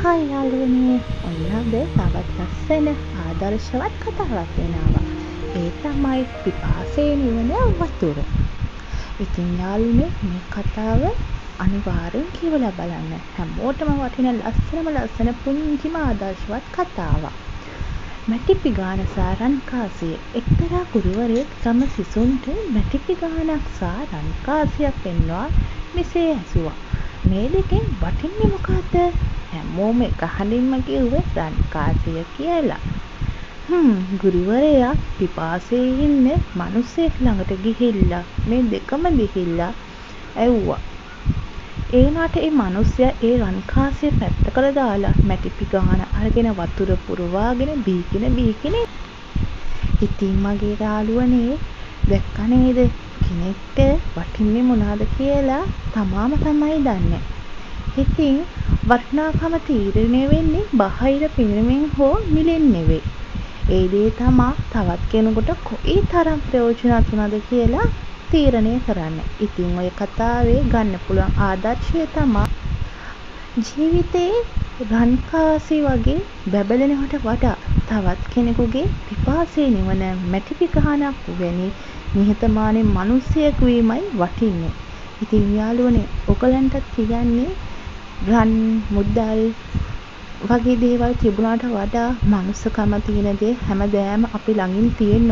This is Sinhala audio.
හායි යාළුවනේ, ඔන්න අද තවත් ලස්සන ආදර්ශවත් කතාවක් ගෙනාවා. ඒ තමයි පිපාසයෙන් නිවන වතුර. ඉතින් යාළුවනේ, මේ කතාව අනිවාර්යෙන් කියවලා බලන්න. හැමෝටම වටින ලස්සන පුංචිම ආදර්ශවත් කතාවක්. මැටි පිගාන සහ රන්කාසිය. එක්තරා ගුරුවරයෙක් තම සිසුන්ට මැටි පිගානක් සහ රන්කාසියක් පෙන්වා මෙසේ ඇසුවා. මේ දෙකෙන් වටින්නේ මොකද්ද? හැමෝම එක හඬින්ම කිව්වේ රන්කාසිය කියලා. ගුරුවරයා පිපාසයෙන් ඉන්න මිනිහෙක් ළඟට ගිහිල්ලා මේ දෙකම ගිහිල්ලා ඇහුවා. ඒ වුණාට ඒ මිනිහයා ඒ රන්කාසිය පැත්තකට දාලා මැටි පිගාන අරගෙන වතුර පුරවාගෙන බීගෙන ඉතින් මගේ යාළුවනේ, දැක්ක නේද? කෙනෙක්ට වටින්නේ මොනවද කියලා තමාම තමයි දන්නේ. ඉතින් වටිනාකම තීරණය වෙන්නේ බාහිර පෙනුමෙන් හෝ මිලෙන් නෙවෙයි. ඒ දේ තමා තවත් කෙනෙකුට කොයි තරම් ප්‍රයෝජනවත් වුණාද කියලා තීරණය කරන්න. ඉතින් ඔය කතාවේ ගන්න පුළුවන් ආදර්ශය තමයි ජීවිතේ රන්කාසි වගේ බැබලෙනවට වඩා තවත් කෙනෙකුගේ පිපාසය නිවන මැටි පිගානක් වැනි නිහතමානී මිනිසෙක් වීමයි වටින්නේ. ඉතින් යාළුවනේ, ඔයගලන්ටත් කියන්නේ රන් මුදල් වගේ දේවල් තිබුණාට වඩා මනුස්සකම තියෙන දේ හැමදාම අපි ළඟින් තියෙන්න